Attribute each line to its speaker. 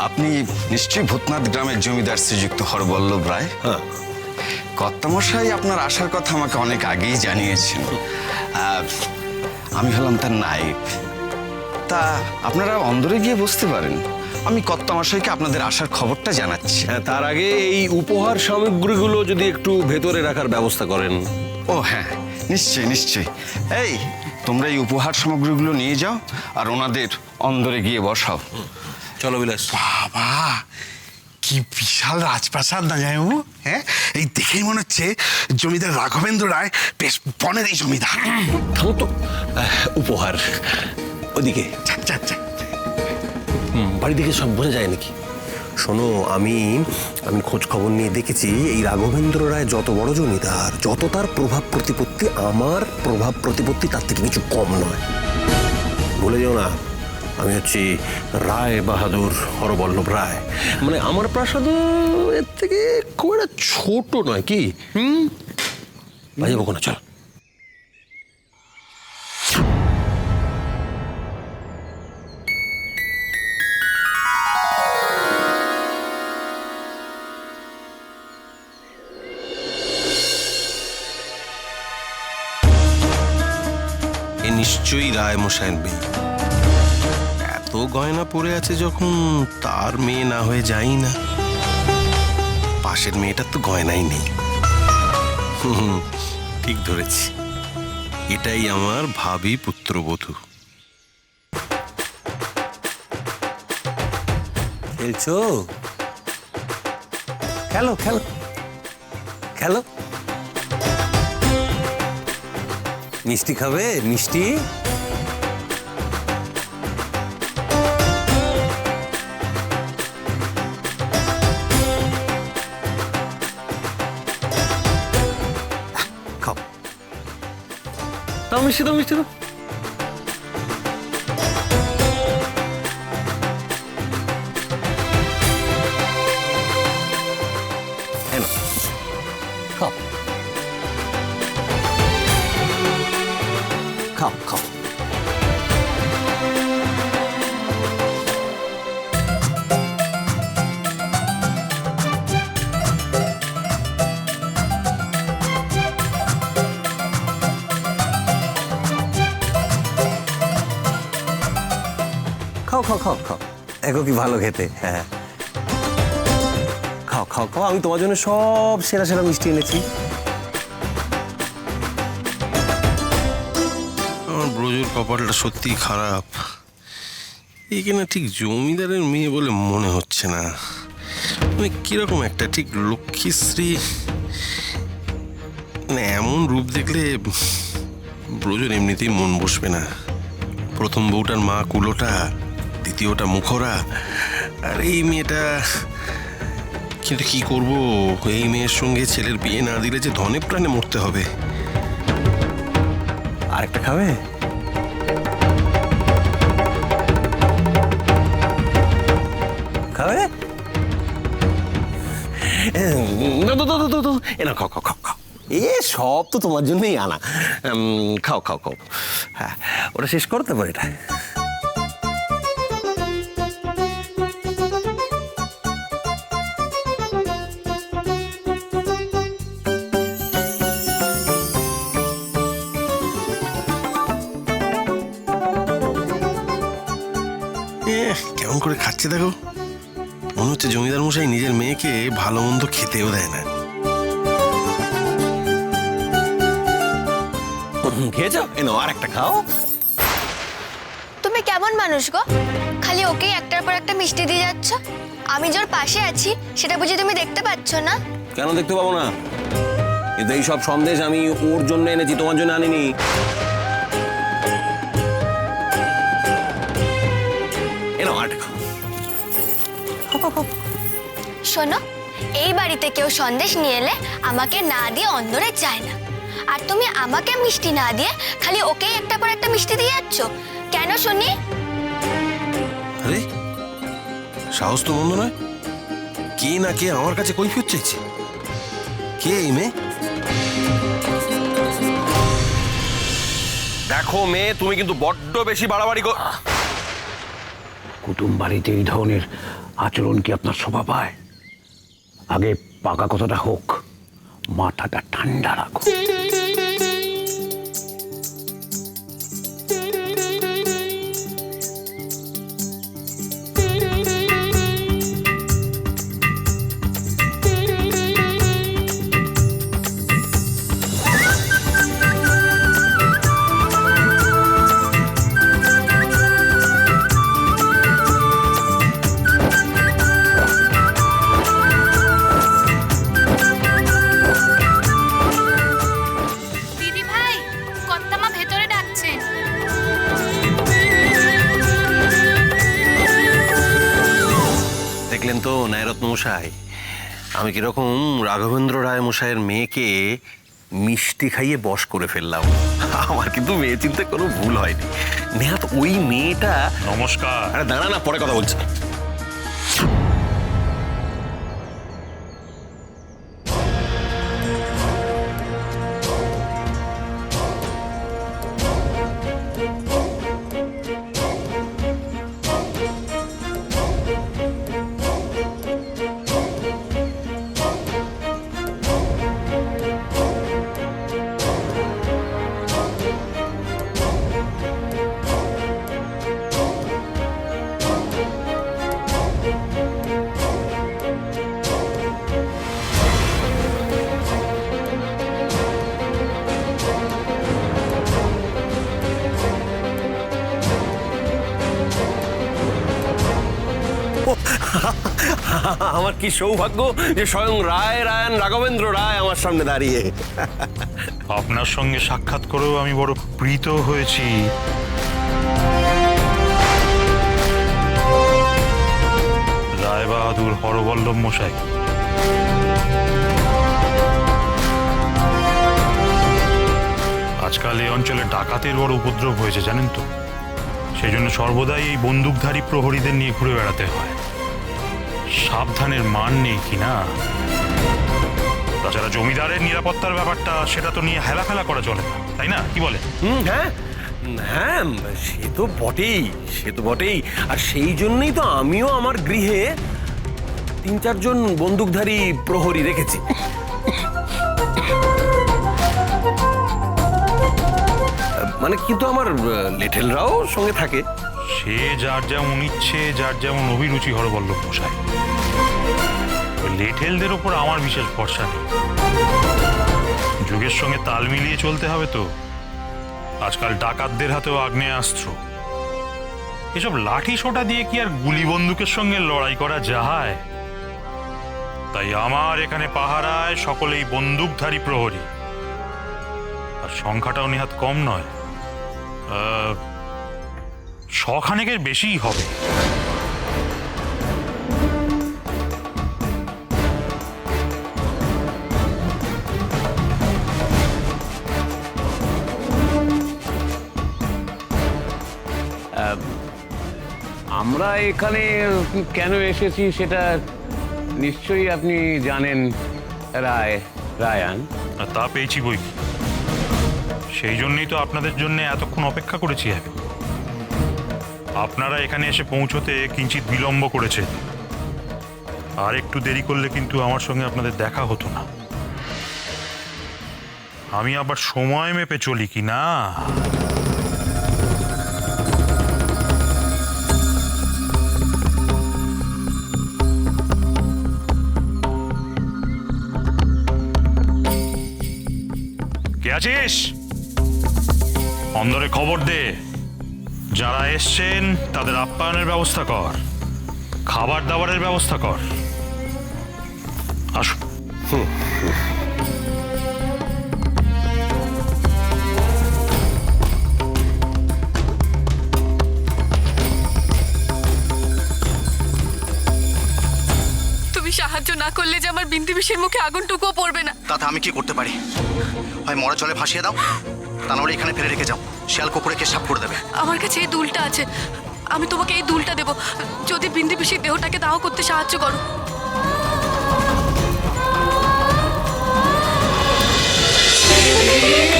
Speaker 1: আপনি নিশ্চয়ই ভূতনাথ গ্রামের জমিদার শ্রীযুক্ত হরবল্লভ রায়।
Speaker 2: হ্যাঁ।
Speaker 1: কর্তামশাই আপনার আসার কথা আমাকে অনেক আগেই জানিয়েছেন। আমি হলাম তার নায়েব। তা আপনারা অন্দরে গিয়ে বসতে পারেন, আমি কর্তামশাইকে আপনাদের আসার খবরটা জানাচ্ছি।
Speaker 2: হ্যাঁ, তার আগে এই উপহার সামগ্রীগুলো যদি একটু ভেতরে রাখার ব্যবস্থা করেন।
Speaker 1: ও হ্যাঁ, নিশ্চয়ই নিশ্চয়ই। এই তোমরা এই উপহার সামগ্রীগুলো নিয়ে যাও আর ওনাদের অন্দরে গিয়ে বসাও।
Speaker 2: চলো বিলাস।
Speaker 3: বাবা, কি বিশাল রাজপ্রাসাদ না যায় বাবু। হ্যাঁ, এই দেখেই মনে হচ্ছে জমিদার রাঘবেন্দ্র রায় বেশ বনের এই জমিদার।
Speaker 2: থামো তো। উপহার ওদিকে।
Speaker 3: যাক, যাক, যাক।
Speaker 2: বাড়ি থেকে সব বোঝা যায় নাকি? শোনো, আমি খোঁজ খবর নিয়ে দেখেছি এই রাঘবেন্দ্র রায় যত বড় জমিদার, যত তার প্রভাব প্রতিপত্তি, আমার প্রভাব প্রতিপত্তি তার থেকে কিছু কম নয়। ভুলে যেও না, আমি হচ্ছি রায় বাহাদুর হরবল্লভ রায়। মানে আমার প্রাসাদও এর থেকে খুব একটা ছোট নয় কি? বাজে বকো না, চল।
Speaker 4: নিশ্চয়ই রায় মশাইয়ের মেয়ে। এত গয়না পড়ে আছে যখন, তার মেয়ে না হয়ে যাই না। পাশের মেয়েটার তো গয়নাই নেই। ঠিক ধরেছি, এটাই আমার ভাবী পুত্রবধূ।
Speaker 2: খেলছো? খেলো খেলো খেলো। মিষ্টি খাবে? মিষ্টি? খাও। দাও মিষ্টি, দাও মিষ্টি, দাও। এনো, খাও খাও খাও। খাও খাও খাও খাও। দেখো কি ভালো খেতে। হ্যাঁ, খাও খাও খাও। আমি তোমার জন্য সব সেরা সেরা মিষ্টি এনেছি।
Speaker 4: আমার ব্রজুর কপালটা সত্যিই খারাপ। একে না ঠিক জমিদারের মেয়ে বলে মনে হচ্ছে না। মানে কিরকম একটা ঠিক লক্ষ্মীশ্রী, মানে এমন রূপ দেখলে ব্রজুর এমনিতেই মন বসবে না। প্রথম বউটার মা কুলোটা, দ্বিতীয়টা মুখরা, আর এই মেয়েটা। কিন্তু কি করব, এই মেয়ের সঙ্গে ছেলের বিয়ে না দিলে যে ধনে প্রাণে মরতে হবে।
Speaker 2: আরেকটা খাবে? খাবে? না, খাও খাও খাও খাও। এ সব তো তোমার জন্যই আনা। খাও খাও খাও। হ্যাঁ, ওটা শেষ করতে পারে এটা।
Speaker 4: কেমন করে খাচ্ছে দেখো, মনে হচ্ছে জমিদার মশাই নিজের মেয়েকে ভালো মন্দ খেতেও দেয় না।
Speaker 2: খেয়েছো? এনো আর একটা খাও।
Speaker 5: তুমি কেমন মানুষ গো, খালি ওকেই একটার পর একটা মিষ্টি দিয়ে যাচ্ছ। আমি যার পাশে আছি সেটা বুঝি তুমি দেখতে পাচ্ছ না?
Speaker 2: কেন দেখতে পাবো না? কিন্তু এই সব সন্দেশ আমি ওর জন্য এনেছি, তোমার জন্য আনিনি। এনো আর একটা খাও।
Speaker 5: শোনো, এই বাড়িতে কেউ সন্দেশ নিয়ে এলে আমাকে না দিয়ে অন্দরে যায় না। আর তুমি আমাকে মিষ্টি না দিয়ে খালি ওকেই একটার পর একটা মিষ্টি দিয়ে যাচ্ছ কেন শুনি?
Speaker 4: আরে সাহস তো বন্ধ নয়। কে না কে আমার কাছে কৈফিয়ত চাইছে। কে এই মেয়ে?
Speaker 2: দেখো মেয়ে, তুমি কিন্তু বড্ড বেশি বাড়াবাড়ি কুটুম বাড়িতে এই ধরনের
Speaker 6: আচরণ কি আপনার শোভা পায়? আগে পাকা কথাটা হোক, মাথাটা ঠান্ডা রাখো।
Speaker 7: দিদি ভাই, কর্তামা ভেতরে ডাকছেন।
Speaker 2: দেখলেন তো ন্যায়রত্ন মশাই, আমি কিরকম রাঘবেন্দ্র রায় মশাইয়ের মেয়েকে মিষ্টি খাইয়ে বশ করে ফেললাম। আমার কিন্তু মেয়ে চিনতে কোনো ভুল হয়নি। নেহাত ওই মেয়েটা।
Speaker 8: নমস্কার।
Speaker 2: আরে দাঁড়া না, পরে কথা বলছি। আমার কি সৌভাগ্য যে স্বয়ং রায়ান রাঘবেন্দ্র রায় আমার সামনে দাঁড়িয়ে।
Speaker 8: আপনার সঙ্গে সাক্ষাৎ করেও আমি বড় প্রীত হয়েছি। রায়বাহাদুর হরবল্লভ মশাই, আজকাল এই অঞ্চলে ডাকাতের বড় উপদ্রব হয়েছে জানেন তো। সেই জন্য সর্বদাই এই বন্দুকধারী প্রহরীদের নিয়ে ঘুরে বেড়াতে হয়। সাবধানের মান নেই কিনা। তাছাড়া জমিদারের নিরাপত্তার ব্যাপারটা, সেটা তো নিয়ে হেলাফেলা করা চলে না, তাই না? কি বলে?
Speaker 2: হ্যাঁ হ্যাঁ, সে তো বটেই, সে তো বটেই। আর সেই জন্যই তো আমিও আমার গৃহে 3-4 জন বন্দুকধারী প্রহরী রেখেছি। মানে কিন্তু আমার লিটলরাও সঙ্গে থাকে।
Speaker 8: সে যার যেমন ইচ্ছে, যার যেমন অভিরুচি হরবল্লভ মশাই। লেঠেলদের ওপর আমার বিশেষ ভরসা নেই। যুগের সঙ্গে তাল মিলিয়ে চলতে হবে তো। আজকাল ডাকাতদের হাতেও আগ্নেয়াস্ত্র। এসব লাঠি সোটা দিয়ে কি আর গুলি বন্দুকের সঙ্গে লড়াই করা যায়? তাই আমার এখানে পাহারায় সকলেই বন্দুকধারী প্রহরী। আর সংখ্যাটাও নেহাত কম নয়, 100 বেশিই হবে।
Speaker 6: আমরা এখানে কেন এসেছি সেটা নিশ্চয়ই আপনি জানেন রায়ান।
Speaker 8: আর তা পেয়েছি বই কি। সেই জন্যই তো আপনাদের জন্য এতক্ষণ অপেক্ষা করেছি আমি। আপনারা এখানে এসে পৌঁছতে কিঞ্চিত বিলম্ব করেছে। আর একটু দেরি করলে কিন্তু আমার সঙ্গে আপনাদের দেখা হতো না। আমি আবার সময় মেপে চলি কি না। কে আছিস? অন্দরে খবর দে। যারা এসছেন তাদের আপ্যায়নের ব্যবস্থা কর, খাবার দাবারের ব্যবস্থা কর। আসুন।
Speaker 7: তুমি সাহায্য না করলে যে আমার বিন্দি বিষের মুখে আগুনটুকুও পড়বে না।
Speaker 9: তাতে আমি কি করতে পারি? হয় মরা জলে ভাসিয়ে দাও, তা নাহলে এখানে ফেলে রেখে যাও। শিয়াল কুকুরকে সাফ করে দেবে।
Speaker 7: আমার কাছে এই দুলটা আছে, আমি তোমাকে এই দুলটা দেব যদি বিন্দি পিসির দেহটাকে দাহ করতে সাহায্য করো।
Speaker 2: এই